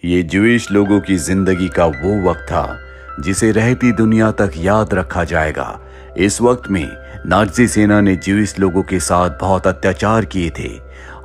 ये ज्यूइश लोगों की जिंदगी का वो वक्त था जिसे रहती दुनिया तक याद रखा जाएगा। इस वक्त में नाज़ी सेना ने ज्यूइश लोगों के साथ बहुत अत्याचार किए थे।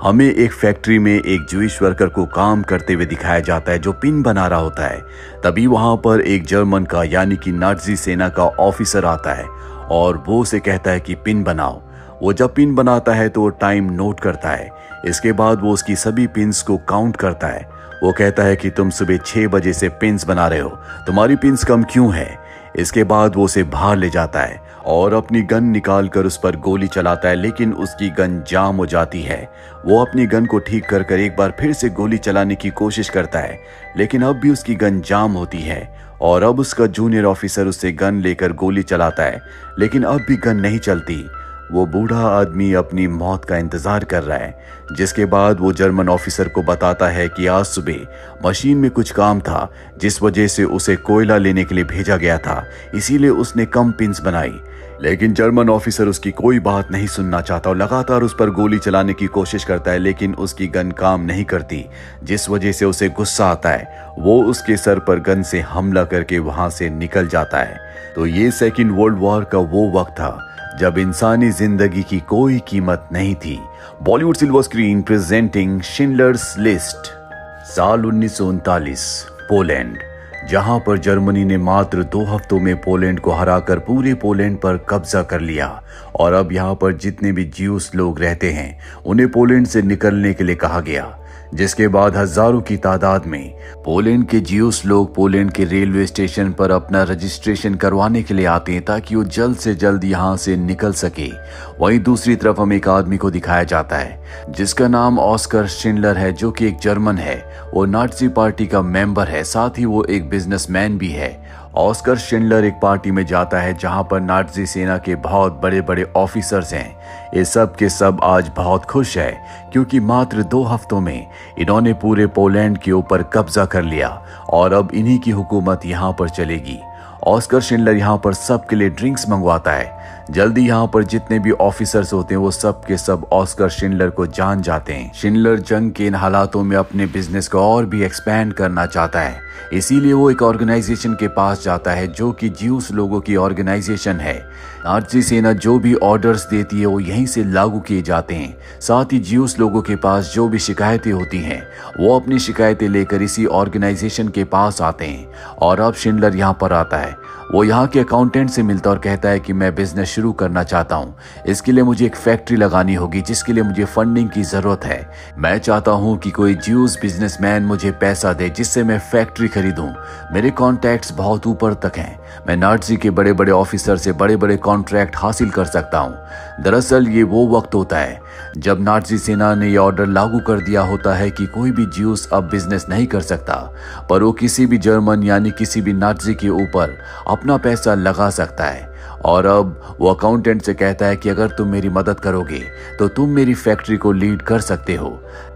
हमें एक फैक्ट्री में एक ज्यूइश वर्कर को काम करते हुए दिखाया जाता है जो पिन बना रहा होता है। तभी वहां पर एक जर्मन का यानी कि नाज़ी सेना का ऑफिसर आता है और वो उसे कहता है कि पिन बनाओ। वो जब पिन बनाता है तो वो टाइम नोट करता है। इसके बाद वो उसकी सभी पिन्स को काउंट करता है। वो कहता है कि तुम सुबह 6 बजे से पिन्स बना रहे हो, तुम्हारी पिन्स कम क्यों है। इसके बाद वो उसे बाहर ले जाता है और अपनी गन निकाल कर उस पर गोली चलाता है, लेकिन उसकी गन जाम हो जाती है। वो अपनी गन को ठीक कर एक बार फिर से गोली चलाने की कोशिश करता है, लेकिन अब भी उसकी गन जाम होती है और अब उसका जूनियर ऑफिसर उससे गन लेकर गोली चलाता है, लेकिन अब भी गन नहीं चलती। वो बूढ़ा आदमी अपनी मौत का इंतजार कर रहा है, जिसके बाद वो जर्मन ऑफिसर को बताता है कि आज सुबह मशीन में कुछ काम था जिस वजह से उसे कोयला लेने के लिए भेजा गया था, इसीलिए उसने कम पिन्स बनाई। लेकिन जर्मन ऑफिसर उसकी कोई बात नहीं सुनना चाहता और लगातार उस पर गोली चलाने की कोशिश करता है, लेकिन उसकी गन काम नहीं करती, जिस वजह से उसे गुस्सा आता है। वो उसके सर पर गन से हमला करके वहां से निकल जाता है। तो ये सेकेंड वर्ल्ड वॉर का वो वक्त था जब इंसानी जिंदगी की कोई कीमत नहीं थी। Bollywood silver screen presenting Schindler's list. साल 1939, पोलैंड, जहां पर जर्मनी ने मात्र 2 हफ्तों में पोलैंड को हराकर पूरे पोलैंड पर कब्जा कर लिया और अब यहां पर जितने भी ज्यूस लोग रहते हैं उन्हें पोलैंड से निकलने के लिए कहा गया। जिसके बाद हजारों की तादाद में पोलैंड के ज्यूस लोग पोलैंड के रेलवे स्टेशन पर अपना रजिस्ट्रेशन करवाने के लिए आते हैं ताकि वो जल्द से जल्द यहाँ से निकल सके। वहीं दूसरी तरफ हमें एक आदमी को दिखाया जाता है जिसका नाम ऑस्कर शिंडलर है, जो कि एक जर्मन है। वो नाज़ी पार्टी का मेंबर है, साथ ही वो एक बिजनेसमैन भी है। ऑस्कर शिंडलर एक पार्टी में जाता है जहां पर नाज़ी सेना के बहुत बड़े बड़े ऑफिसर्स हैं। ये सब के सब आज बहुत खुश है क्योंकि मात्र 2 हफ्तों में इन्होंने पूरे पोलैंड के ऊपर कब्जा कर लिया और अब इन्हीं की हुकूमत यहां पर चलेगी। ऑस्कर शिंडलर यहां पर सबके लिए ड्रिंक्स मंगवाता है। जल्दी यहाँ पर जितने भी ऑफिसर्स होते हैं वो सब के सब ऑस्कर शिंडलर को जान जाते हैं। शिंडलर जंग के इन हालातों में अपने बिजनेस को और भी एक्सपैंड करना चाहता है, इसीलिए वो एक ऑर्गेनाइजेशन के पास जाता है जो कि ज्यूस लोगों की ऑर्गेनाइजेशन है। नाज़ी सेना जो भी ऑर्डर्स देती है वो यहीं से लागू किए जाते हैं। साथ ही ज्यूस लोगों के पास जो भी शिकायतें होती हैं वो अपनी शिकायतें लेकर इसी ऑर्गेनाइजेशन के पास आते हैं। और अब शिंडलर यहाँ पर आता है। वो यहाँ के अकाउंटेंट से मिलता और कहता है कि मैं बिजनेस शुरू करना चाहता हूँ, इसके लिए मुझे एक फैक्ट्री लगानी होगी जिसके लिए मुझे फंडिंग की जरूरत है। मैं चाहता हूँ कि कोई ज्यूस बिजनेसमैन मुझे पैसा दे जिससे मैं फैक्ट्री खरीदूं। मेरे कॉन्टैक्ट्स बहुत ऊपर तक हैं, मैं नाज़ी के बड़े बड़े ऑफिसर से बड़े बड़े कॉन्ट्रैक्ट हासिल कर सकता हूँ। दरअसल ये वो वक्त होता है जब नाज़ी सेना ने यह ऑर्डर लागू कर दिया होता है कि कोई भी ज्यूस अब बिजनेस नहीं कर सकता, पर वो किसी भी जर्मन यानी किसी भी नाज़ी के ऊपर अपना पैसा लगा सकता है। और अब वो अकाउंटेंट से कहता है कि अगर तुम मेरी मदद करोगे तो तुम मेरी फैक्ट्री को लीड कर सकते हो।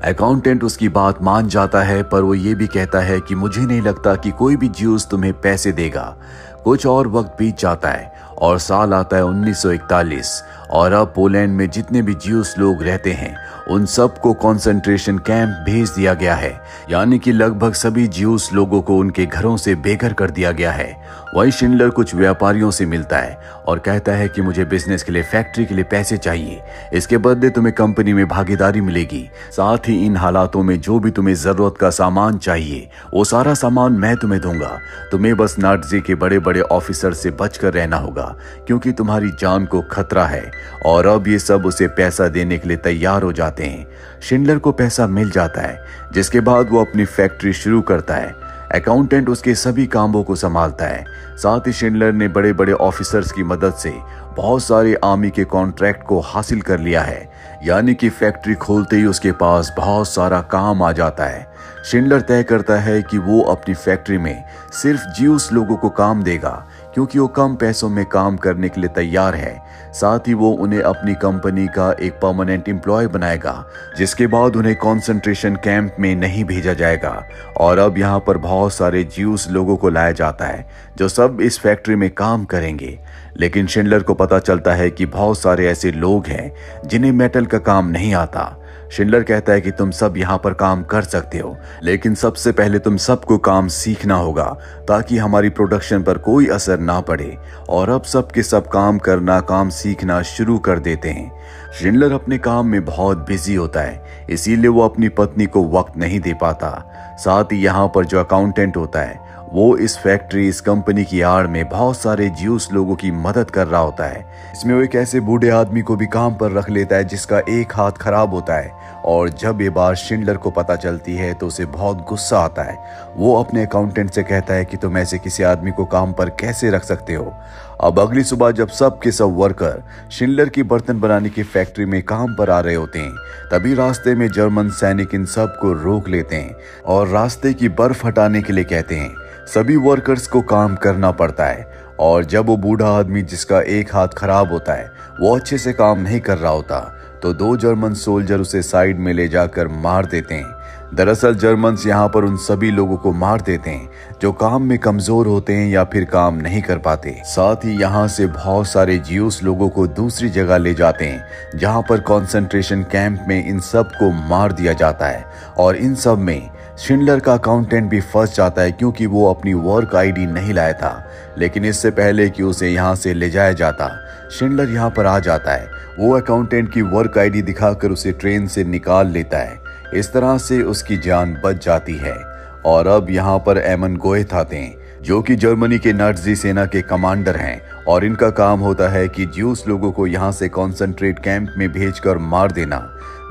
अकाउंटेंट उसकी बात मान जाता है, पर वो ये भी कहता है कि मुझे नहीं लगता कि कोई भी ज्यूस तुम्हें पैसे देगा। कुछ और वक्त बीत जाता है और साल आता है 1941 और अब पोलैंड में जितने भी ज्यूस लोग रहते हैं उन सबको कंसंट्रेशन कैंप भेज दिया गया है, यानी कि लगभग सभी ज्यूस लोगों को उनके घरों से बेघर कर दिया गया है। वही शिंडलर कुछ व्यापारियों से मिलता है और कहता है कि मुझे बिजनेस के लिए फैक्ट्री के लिए पैसे चाहिए, इसके बदले तुम्हें कंपनी में भागीदारी मिलेगी। साथ ही इन हालातों में जो भी तुम्हें जरूरत का सामान चाहिए वो सारा सामान मैं तुम्हें दूंगा। तुम्हें बस नाज़ी के बड़े बड़े ऑफिसर से बचकर रहना होगा क्योंकि तुम्हारी जान को खतरा है। और अब ये सब उसे पैसा देने के लिए तैयार हो जाते हैं। शिंडलर को पैसा मिल जाता है, जिसके बाद वो अपनी फैक्ट्री शुरू करता है। अकाउंटेंट उसके सभी कामों को संभालता है। साथ ही शिंडलर ने बड़े बड़े ऑफिसर्स की मदद से बहुत सारे आर्मी के कॉन्ट्रैक्ट को हासिल कर लिया है, यानी कि फैक्ट्री खोलते ही उसके पास बहुत सारा काम आ जाता है। शिंडलर तय करता है कि वो अपनी फैक्ट्री में सिर्फ ज्यूस लोगों को काम देगा क्योंकि वो कम पैसों में काम करने के लिए तैयार है। साथ ही वो उन्हें अपनी कंपनी का एक परमानेंट एम्प्लॉय बनाएगा, जिसके बाद उन्हें कंसंट्रेशन कैंप में नहीं भेजा जाएगा। और अब यहाँ पर बहुत सारे ज्यूस लोगों को लाया जाता है जो सब इस फैक्ट्री में काम करेंगे। लेकिन शिंडलर को पता चलता है कि बहुत सारे ऐसे लोग हैं जिन्हें मेटल का काम नहीं आता। शिंडलर कहता है कि तुम सब यहाँ पर काम कर सकते हो, लेकिन सबसे पहले तुम सबको काम सीखना होगा ताकि हमारी प्रोडक्शन पर कोई असर ना पड़े। और अब सब के सब काम सीखना शुरू कर देते हैं। शिंडलर अपने काम में बहुत बिजी होता है, इसीलिए वो अपनी पत्नी को वक्त नहीं दे पाता। साथ ही यहाँ पर जो अकाउंटेंट होता है वो इस फैक्ट्री, इस कंपनी की आड़ में बहुत सारे ज्यूस लोगों की मदद कर रहा होता है। इसमें वो एक ऐसे बूढ़े आदमी को भी काम पर रख लेता है जिसका एक हाथ खराब होता है। और जब ये बात शिंडलर को पता चलती है तो उसे बहुत गुस्सा आता है। वो अपने अकाउंटेंट से कहता है कि तुम ऐसे किसी आदमी को काम पर कैसे रख सकते हो। अब अगली सुबह जब सब के सब वर्कर शिंडलर की बर्तन बनाने की फैक्ट्री में काम पर आ रहे होते हैं, तभी रास्ते में जर्मन सैनिक इन सब को रोक लेते हैं और रास्ते की बर्फ हटाने के लिए कहते हैं। सभी वर्कर्स को काम करना पड़ता है और जब वो बूढ़ा आदमी जिसका एक हाथ खराब होता है वो अच्छे से काम नहीं कर रहा होता तो 2 जर्मन सोल्जर उसे साइड में ले जाकर मार देते हैं। दरअसल जर्मन्स यहाँ पर उन सभी लोगों को मार देते हैं जो काम में कमजोर होते हैं या फिर काम नहीं कर paते। साथ ही यहाँ से बहुत सारे ज्यूस लोगों को दूसरी जगह ले जाते हैं जहाँ पर कॉन्सेंट्रेशन कैंप में इन सब को मार दिया जाता है। और इन सब में शिंडलर का अकाउंटेंट भी फंस जाता है क्योंकि वो अपनी वर्क आईडी नहीं लाया था। लेकिन इससे पहले कि उसे यहाँ से ले जाया जाता, शिंडलर यहाँ पर आ जाता है। वो अकाउंटेंट की वर्क आईडी दिखाकर उसे ट्रेन से निकाल लेता है। इस तरह से उसकी जान बच जाती है। और अब यहाँ पर एमन गोएथ आते हैं जो कि जर्मनी के नाज़ी सेना के कमांडर हैं और इनका काम होता है कि ज्यूस लोगों को यहाँ से कॉन्सेंट्रेट कैंप में भेजकर मार देना।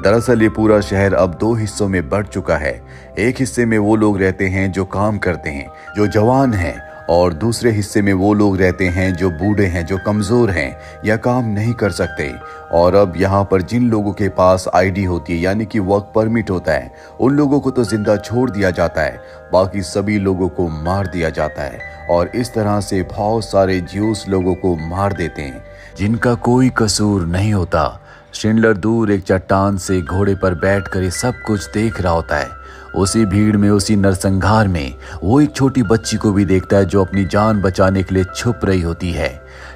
दरअसल ये पूरा शहर अब 2 हिस्सों में बढ़ चुका है। एक हिस्से में वो लोग रहते हैं जो काम करते हैं, जो जवान हैं, और दूसरे हिस्से में वो लोग रहते हैं जो बूढ़े हैं, जो कमजोर हैं या काम नहीं कर सकते। और अब यहाँ पर जिन लोगों के पास आईडी होती है यानी कि वर्क परमिट होता है, उन लोगों को तो जिंदा छोड़ दिया जाता है, बाकी सभी लोगों को मार दिया जाता है। और इस तरह से बहुत सारे ज्यूस लोगों को मार देते हैं जिनका कोई कसूर नहीं होता। शिंडलर दूर एक चट्टान से घोड़े पर बैठकर ये सब कुछ देख रहा होता है। उसी भीड़ में, उसी नरसंहार में वो एक छोटी बच्ची को भी देखता है जो अपनी जान बचाने के लिए छुप रही होती है।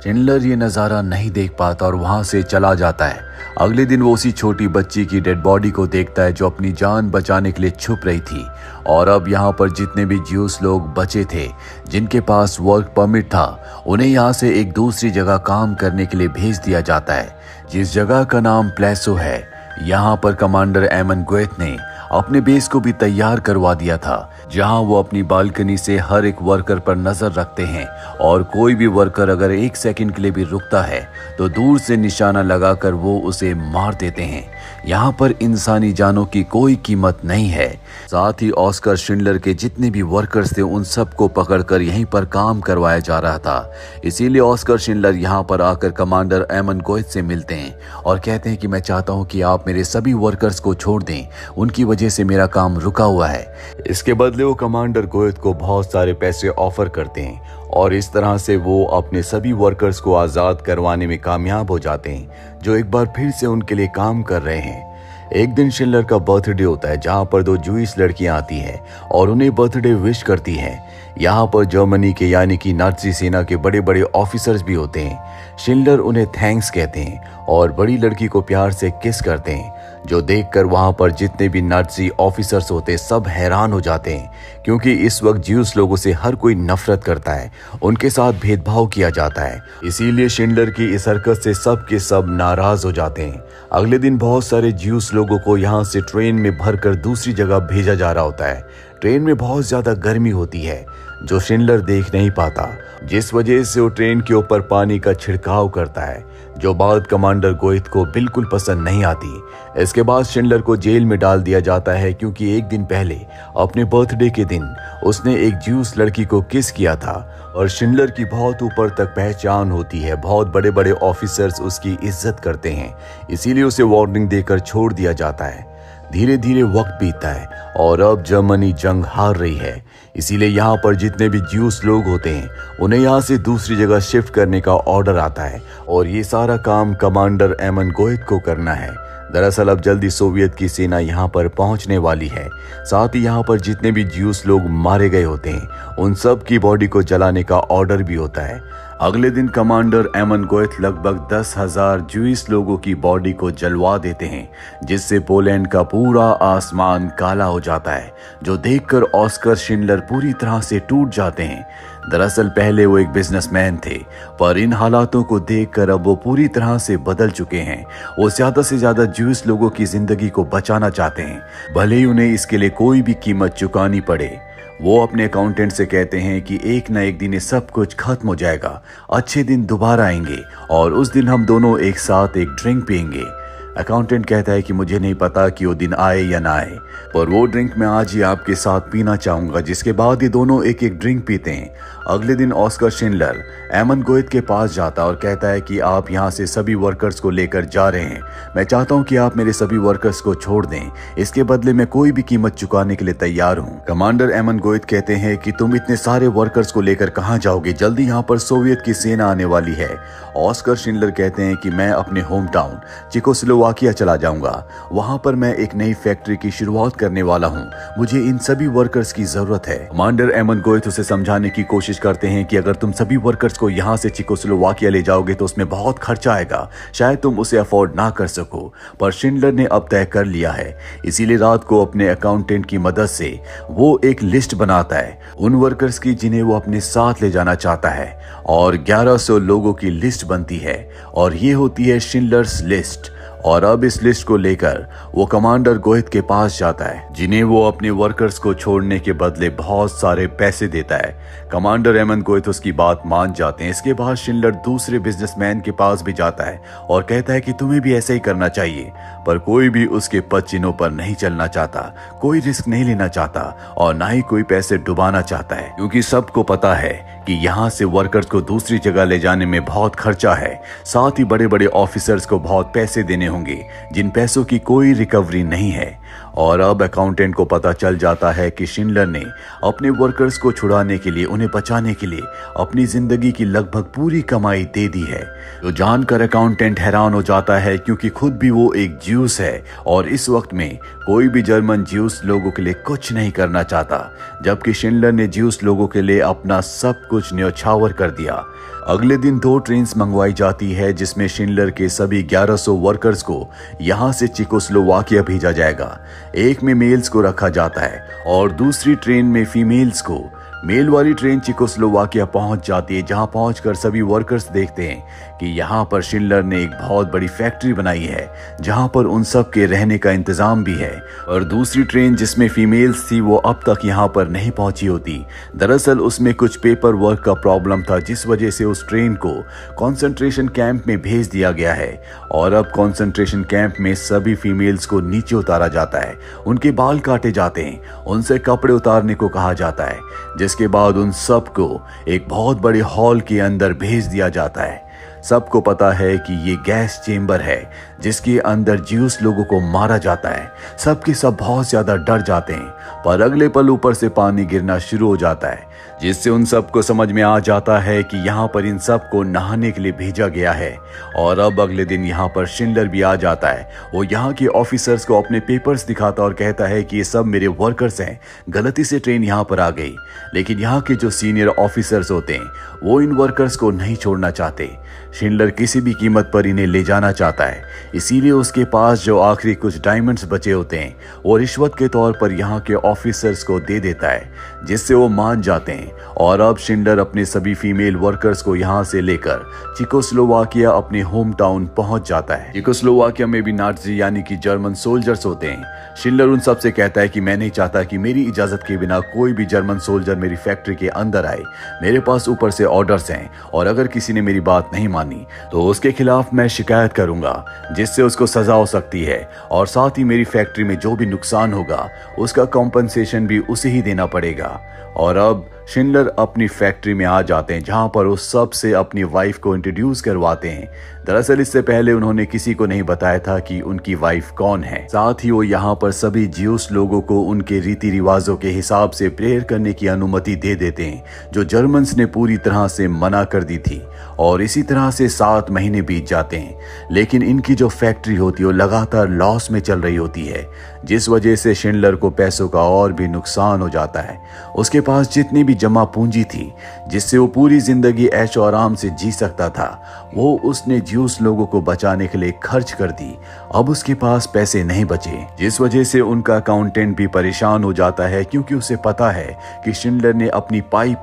शिंडलर ये नज़ारा नहीं देख पाता और वहां से चला जाता है। अगले दिन वो उसी छोटी बच्ची की डेड बॉडी को देखता है जो अपनी जान बचाने के लिए छुप रही थी। और अब यहाँ पर जितने भी ज्यूस लोग बचे थे जिनके पास वर्क परमिट था, उन्हें यहाँ से एक दूसरी जगह काम करने के लिए भेज दिया जाता है जिस जगह का नाम प्लेसो है। यहाँ पर कमांडर एमन गोएथ ने अपने बेस को भी तैयार करवा दिया था जहां वो अपनी बालकनी से हर एक वर्कर पर नजर रखते हैं और कोई भी वर्कर अगर 1 सेकंड के लिए भी रुकता है तो दूर से निशाना लगाकर वो उसे मार देते हैं। यहाँ पर इंसानी जानों की कोई कीमत नहीं है। साथ ही ऑस्कर शिंडलर के जितने भी वर्कर्स थे उन सबको पकड़कर यहीं पर काम करवाया जा रहा था। इसीलिए ऑस्कर शिंडलर यहाँ पर आकर कमांडर एमन गोएथ से मिलते हैं और कहते हैं कि मैं चाहता हूँ कि आप मेरे सभी वर्कर्स को छोड़ दें, उनकी वजह से मेरा काम रुका हुआ है। इसके बदले वो कमांडर गोएथ को बहुत सारे पैसे ऑफर करते हैं और इस तरह से वो अपने सभी वर्कर्स को आजाद करवाने में कामयाब हो जाते हैं जो एक बार फिर से उनके लिए काम कर रहे हैं। एक दिन शिंडलर का बर्थडे होता है जहां पर 2 जूइश लड़कियां आती हैं और उन्हें बर्थडे विश करती हैं। यहाँ पर जर्मनी के यानी कि नाज़ी सेना के बड़े बड़े ऑफिसर्स भी होते हैं। शिंडलर उन्हें थैंक्स कहते हैं और बड़ी लड़की को प्यार से किस करते हैं जो देखकर वहां पर जितने भी नाज़ी ऑफिसर्स होते सब हैरान हो जाते हैं क्योंकि इस वक्त ज्यूस लोगों से हर कोई नफरत करता है, उनके साथ भेदभाव किया जाता है। इसीलिए शिंडलर की इस हरकत से सब के सब नाराज हो जाते हैं। अगले दिन बहुत सारे ज्यूस लोगों को यहाँ से ट्रेन में भरकर दूसरी जगह भेजा जा रहा होता है। ट्रेन में बहुत ज्यादा गर्मी होती है जो शिंडलर देख नहीं पाता, जिस वजह से वो ट्रेन के ऊपर पानी का छिड़काव करता है जो बात कमांडर गोएथ को बिल्कुल पसंद नहीं आती। इसके बाद शिंडलर को जेल में डाल दिया जाता है क्योंकि एक दिन पहले अपने बर्थडे के दिन उसने एक ज्यूस लड़की को किस किया था और शिंडलर की बहुत ऊपर तक पहचान होती है, बहुत बड़े बड़े ऑफिसर्स उसकी इज्जत करते हैं, इसीलिए उसे वार्निंग देकर छोड़ दिया जाता है। धीरे धीरे वक्त बीतता है और अब जर्मनी जंग हार रही है, इसीलिए यहाँ पर जितने भी ज्यूस लोग होते हैं उन्हें यहाँ से दूसरी जगह शिफ्ट करने का ऑर्डर आता है और ये सारा काम कमांडर एमन गोएथ को करना है। दरअसल अब जल्दी सोवियत की सेना यहाँ पर पहुँचने वाली है। साथ ही यहाँ पर जितने भी ज्यूस लोग मारे गए होते हैं उन सब की बॉडी को जलाने का ऑर्डर भी होता है। अगले दिन कमांडर एमन गोएथ लगभग 10,000 ज्यूइश लोगों की बॉडी को जलवा देते हैं, जिससे पोलैंड का पूरा आसमान काला हो जाता है, जो देखकर ऑस्कर शिंडलर पूरी तरह से टूट जाते हैं। दरअसल पहले वो एक बिजनेसमैन थे, पर इन हालातों को देखकर अब वो पूरी तरह से बदल चुके हैं। वो ज्यादा से ज्यादा ज्यूइश लोगों की जिंदगी को बचाना चाहते हैं, भले ही उन्हें इसके लिए कोई भी कीमत चुकानी पड़े। वो अपने अकाउंटेंट से कहते हैं कि एक न एक दिन ये सब कुछ खत्म हो जाएगा, अच्छे दिन दोबारा आएंगे और उस दिन हम दोनों एक साथ एक ड्रिंक पियेंगे। अकाउंटेंट कहता है कि मुझे नहीं पता कि वो दिन आए या ना आए, पर वो ड्रिंक मैं आज ही आपके साथ पीना चाहूंगा। जिसके बाद ये दोनों एक एक ड्रिंक पीते हैं। अगले दिन ऑस्कर शिंडलर एमन गोएथ के पास जाता और कहता है कि आप यहाँ से सभी वर्कर्स को लेकर जा रहे हैं, मैं चाहता हूँ कि आप मेरे सभी वर्कर्स को छोड़ दें, इसके बदले मैं कोई भी कीमत चुकाने के लिए तैयार हूँ। कमांडर एमन गोएथ कहते हैं कि तुम इतने सारे वर्कर्स को लेकर कहाँ जाओगे, जल्दी यहाँ पर सोवियत की सेना आने वाली है। ऑस्कर शिंडलर कहते हैं कि मैं अपने होम टाउन चेकोस्लोवाकिया चला जाऊंगा, वहां पर मैं एक नई फैक्ट्री की शुरुआत करने वाला हूं, मुझे इन सभी वर्कर्स की जरूरत है। कमांडर एमन गोएथ उसे समझाने की कोशिश करते हैं कि अगर तुम सभी वर्कर्स को यहां से चेकोस्लोवाकिया ले जाओगे तो उसमें बहुत खर्चा आएगा, शायद तुम उसे अफोर्ड ना कर सको। पर शिंडलर ने अब तय कर लिया है, इसीलिए रात को अपने अकाउंटेंट की मदद से वो एक लिस्ट बनाता है उन वर्कर्स की जिन्हें वो अपने साथ ले जाना चाहता है, और 1100 लोगों की लिस्ट बनती है और ये होती है शिंडलर्स लिस्ट। और अब इस लिस्ट को लेकर वो कमांडर गोएथ के पास जाता है, जिन्हें वो अपने वर्कर्स को छोड़ने के बदले बहुत सारे पैसे देता है। कमांडर एमन गोएथ उसकी बात मान जाते हैं। इसके बाद शिंडलर दूसरे बिजनेसमैन के पास भी जाता है और कहता है कि तुम्हें भी ऐसा ही करना चाहिए, पर कोई भी उसके पद चिन्हों पर नहीं चलना चाहता, कोई रिस्क नहीं लेना चाहता और ना ही कोई पैसे डुबाना चाहता है, क्योंकि सबको पता है कि यहाँ से वर्कर्स को दूसरी जगह ले जाने में बहुत खर्चा है, साथ ही बड़े बड़े ऑफिसर्स को बहुत पैसे देने होंगे, जिन पैसों की कोई रिकवरी नहीं है। और अब अकाउंटेंट को पता चल जाता है कि शिंडलर ने अपने वर्कर्स को छुड़ाने के लिए, उन्हें बचाने के लिए अपनी जिंदगी की लगभग पूरी कमाई दे दी है। तो जानकर अकाउंटेंट हैरान हो जाता है, क्योंकि खुद भी वो एक ज्यूस है और इस वक्त में कोई भी जर्मन ज्यूस लोगों के लिए कुछ नहीं करना चाहता, जबकि शिंडलर ने ज्यूस लोगों के लिए अपना सब कुछ न्योछावर कर दिया। अगले दिन 2 ट्रेन्स मंगवाई जाती है, जिसमें शिंडलर के सभी 1100 वर्कर्स को यहाँ से चेकोस्लोवाकिया भेजा जाएगा। एक में मेल्स को रखा जाता है और दूसरी ट्रेन में फीमेल्स को। मेल वाली ट्रेन चेकोस्लोवाकिया पहुंच जाती है, जहां पहुंचकर सभी वर्कर्स देखते हैं कि यहां पर शिंडलर ने एक बहुत बड़ी फैक्ट्री बनाई है, जहां पर उन सब के रहने का इंतजाम भी है। और दूसरी ट्रेन जिसमें फीमेल्स थी वो अब तक यहां पर नहीं पहुंची होती। दरअसल उसमें कुछ पेपर वर्क का प्रॉब्लम था, जिस वजह से उस ट्रेन को कॉन्सेंट्रेशन कैंप में भेज दिया गया है। और अब कॉन्सेंट्रेशन कैंप में सभी फीमेल्स को नीचे उतारा जाता है, उनके बाल काटे जाते हैं, उनसे कपड़े उतारने को कहा जाता है, जिसके बाद उन सबको एक बहुत बड़े हॉल के अंदर भेज दिया जाता है। सबको पता है कि ये गैस चेंबर है जिसके अंदर ज्यूस लोगों को मारा जाता है। सबके सब बहुत ज्यादा डर जाते हैं, पर अगले पल ऊपर से पानी गिरना शुरू हो जाता है, जिससे उन सबको समझ में आ जाता है कि यहाँ पर इन सबको नहाने के लिए भेजा गया है। और अब अगले दिन यहाँ पर शिंडलर भी आ जाता है। वो यहाँ के ऑफिसर्स को अपने पेपर्स दिखाता और कहता है कि ये सब मेरे वर्कर्स हैं, गलती से ट्रेन यहाँ पर आ गई। लेकिन यहाँ के जो सीनियर ऑफिसर्स होते हैं वो इन वर्कर्स को नहीं छोड़ना चाहते। शिंडलर किसी भी कीमत पर इन्हें ले जाना चाहता है, इसीलिए उसके पास जो आखिरी कुछ डायमंड्स बचे होते हैं वो रिश्वत के तौर पर यहाँ के ऑफिसर्स को दे देता है, जिससे वो मान जाते हैं। और अब शिंडलर अपने सभी फीमेल वर्कर्स को यहाँ से लेकर चेकोस्लोवाकिया अपने होम टाउन पहुंच जाता है। चेकोस्लोवाकिया में भी नाज़ी यानी कि जर्मन सोल्जर्स होते हैं। शिंडलर उन सब से कहता है कि मैं नहीं चाहता कि मेरी इजाजत के बिना कोई भी जर्मन सोल्जर मेरी फैक्ट्री के अंदर आए। मेरे पास ऊपर से ऑर्डर्स हैं और अगर किसी ने मेरी बात नहीं मानी तो उसके खिलाफ मैं शिकायत करूंगा, जिससे उसको सजा हो सकती है। और साथ ही मेरी फैक्ट्री में जो भी नुकसान होगा उसका कॉम्पनसेशन भी उसे ही देना पड़ेगा। और अब शिंडलर अपनी फैक्ट्री में आ जाते हैं, जहां पर वो सबसे अपनी वाइफ को इंट्रोड्यूस करवाते हैं। दरअसल इससे पहले उन्होंने किसी को नहीं बताया था कि उनकी वाइफ कौन है। साथ ही वो यहाँ पर सभी ज्यूस लोगों को उनके रीति रिवाजों के हिसाब से प्रेयर करने की अनुमति दे देते हैं, जो जर्मन्स ने पूरी तरह से मना कर दी थी। और इसी तरह से 7 महीने बीत जाते हैं, लेकिन इनकी जो फैक्ट्री होती है वो लगातार लॉस में चल रही होती है, जिस वजह से शिंडलर को पैसों का और भी नुकसान हो जाता है। उसके पास जितनी भी जमा पूंजी थी जिससे वो पूरी जिंदगी ऐशो आराम से जी सकता था, वो उसने ज्यूस लोगों को बचाने के लिए खर्च कर दी। अब उसके पास पैसे नहीं बचे, जिस वजह से उनका अकाउंटेंट भी परेशान हो जाता है, क्योंकि उसे पता है कि शिंडलर ने अपनी पाई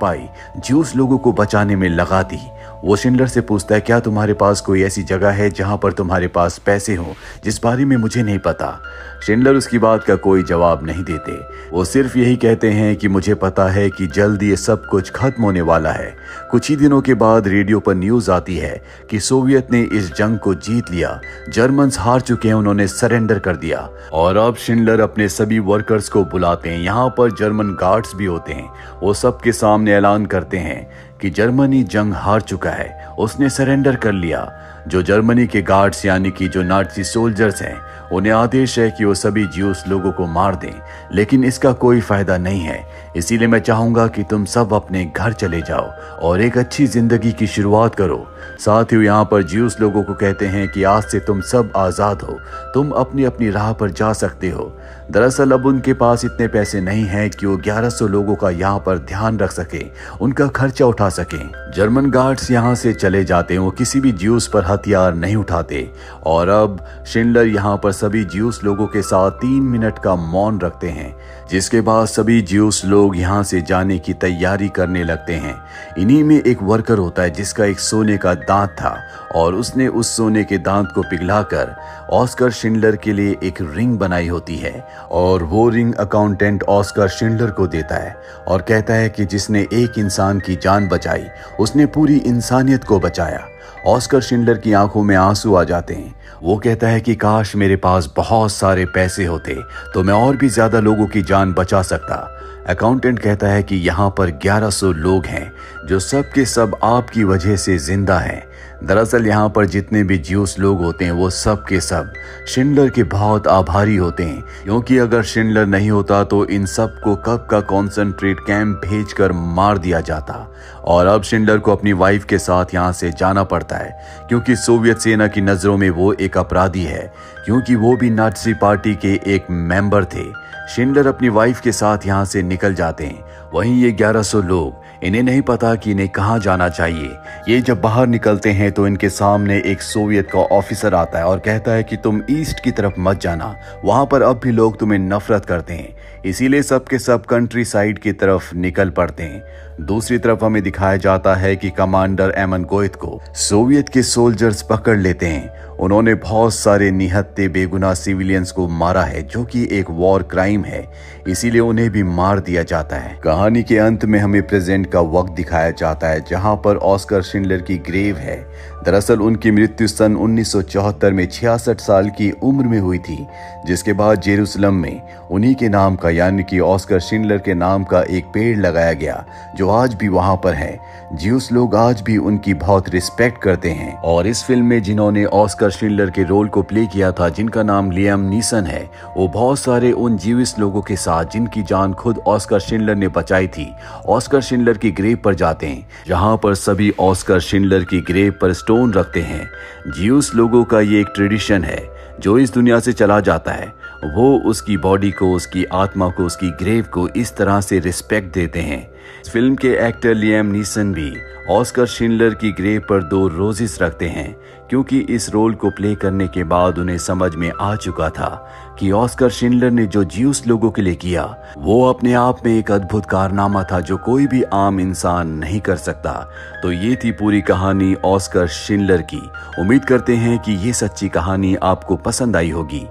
ज्यूस लोगों को बचाने में लगा दी। वो शिंडलर से पूछता है, क्या तुम्हारे पास कोई ऐसी जगह है जहां पर तुम्हारे पास पैसे हो जिस बारे में मुझे नहीं पता। शिंडलर उसकी बात का कोई जवाब नहीं देते। वो सिर्फ यही कहते हैं कि मुझे पता है कि जल्द ये सब कुछ खत्म होने वाला है। कुछ ही दिनों के बाद रेडियो पर न्यूज आती है कि सोवियत ने इस जंग को जीत लिया, जर्मन्स हार चुके हैं, उन्होंने सरेंडर कर दिया। और अब शिंडलर अपने सभी वर्कर्स को बुलाते हैं। यहाँ पर जर्मन गार्ड्स भी होते हैं। वो सबके सामने ऐलान करते हैं कि जर्मनी जंग हार चुका है, उसने सरेंडर कर लिया। जो जर्मनी के गार्ड्स यानी कि जो नाज़ी सोल्जर्स हैं, उन्हें आदेश है कि वो सभी ज्यूस लोगों को मार दें, लेकिन इसका कोई फायदा नहीं है। इसीलिए मैं चाहूंगा कि तुम सब अपने घर चले जाओ और एक अच्छी जिंदगी की शुरुआत करो। साथ ही यहाँ पर ज्यूस लोगों को कहते हैं कि आज से तुम सब आजाद हो, तुम अपनी अपनी राह पर जा सकते हो। दरअसल अब उनके पास इतने पैसे नहीं हैं कि वो 1100 लोगों का यहाँ पर ध्यान रख सके, उनका खर्चा उठा सके। जर्मन गार्ड्स यहाँ से चले जाते हैं, वो किसी भी ज्यूस पर हथियार नहीं उठाते। और अब शिंडलर यहाँ पर सभी ज्यूस लोगों के साथ 3 मिनट का मौन रखते हैं, जिसके बाद सभी ज्यूस लोग यहाँ से जाने की तैयारी करने लगते हैं। इन्हीं में एक वर्कर होता है जिसका एक सोने का दांत था और उसने उस सोने के दांत को पिघलाकर ऑस्कर शिंडलर के लिए एक रिंग बनाई होती है और वो रिंग अकाउंटेंट ऑस्कर शिंडलर को देता है और कहता है कि जिसने एक इंसान की जान बचाई उसने पूरी इंसानियत को बचाया। ऑस्कर शिंडलर की आंखों में आंसू आ जाते हैं। वो कहता है कि काश मेरे पास बहुत सारे पैसे होते तो मैं और भी ज्यादा लोगों की जान बचा सकता। अकाउंटेंट कहता है कि यहाँ पर 1100 लोग हैं जो सब के सब आपकी वजह से जिंदा हैं। दरअसल यहाँ पर जितने भी ज्यूस लोग होते हैं वो सब के सब शिंडलर के बहुत आभारी होते हैं, क्योंकि अगर शिंडलर नहीं होता तो इन सब को कब का कॉन्सेंट्रेट कैंप भेजकर मार दिया जाता। और अब शिंडलर को अपनी वाइफ के साथ यहाँ से जाना पड़ता है, क्योंकि सोवियत सेना की नजरों में वो एक अपराधी है, क्योंकि वो भी नाज़ी पार्टी के एक मेंबर थे। शिंडलर अपनी वाइफ के साथ यहाँ से निकल जाते हैं। वहीं ये 1100 लोग, इन्हें नहीं पता कि इन्हें कहाँ जाना चाहिए। ये जब बाहर निकलते हैं तो इनके सामने एक सोवियत का ऑफिसर आता है और कहता है कि तुम ईस्ट की तरफ मत जाना, वहां पर अब भी लोग तुम्हें नफरत करते हैं। इसीलिए सब के सब कंट्री साइड की तरफ निकल पड़ते हैं। दूसरी तरफ हमें दिखाया जाता है कि कमांडर एमन गोइथ को सोवियत के सोल्जर्स पकड़ लेते हैं। उन्होंने बहुत सारे निहत्थे बेगुनाह सिविलियंस को मारा है, जो कि एक वॉर क्राइम है, इसीलिए उन्हें भी मार दिया जाता है। कहानी के अंत में हमें प्रेजेंट का वक्त दिखाया जाता है जहां पर ऑस्कर शिंडलर की ग्रेव है। दरअसल उनकी मृत्यु सन 1974 में 66 साल की उम्र में हुई थी, जिसके बाद जेरूसलम में उन्हीं के नाम का यानी कि ऑस्कर शिंडलर के नाम का एक पेड़ लगाया गया, जो आज भी वहां पर है। ज्यूस लोग आज भी उनकी बहुत रिस्पेक्ट करते हैं। और इस फिल्म में जिन्होंने ऑस्कर शिंडलर के रोल को प्ले किया था, जिनका नाम लियाम नीसन है, वो बहुत सारे उन ज्यूस लोगों के साथ जिनकी जान खुद ऑस्कर शिंडलर ने बचाई थी, ऑस्कर शिंडलर की ग्रेव पर जाते हैं, जहां पर सभी ऑस्कर शिंडलर की ग्रेव पर स्टोन रखते हैं। ज्यूस लोगों का ये एक ट्रेडिशन है, जो इस दुनिया से चला जाता है वो उसकी बॉडी को, उसकी आत्मा को, उसकी ग्रेव को इस तरह से रिस्पेक्ट देते हैं। फिल्म के एक्टर लियाम नीसन भी ऑस्कर शिंडलर की ग्रेव पर 2 रोजेस रखते हैं, क्योंकि इस रोल को प्ले करने के बाद उन्हें समझ में आ चुका था कि ऑस्कर शिंडलर ने जो ज्यूस लोगों के लिए किया वो अपने आप में एक अद्भुत कारनामा था, जो कोई भी आम इंसान नहीं कर सकता। तो ये थी पूरी कहानी ऑस्कर शिंडलर की। उम्मीद करते हैं कि ये सच्ची कहानी आपको पसंद आई होगी।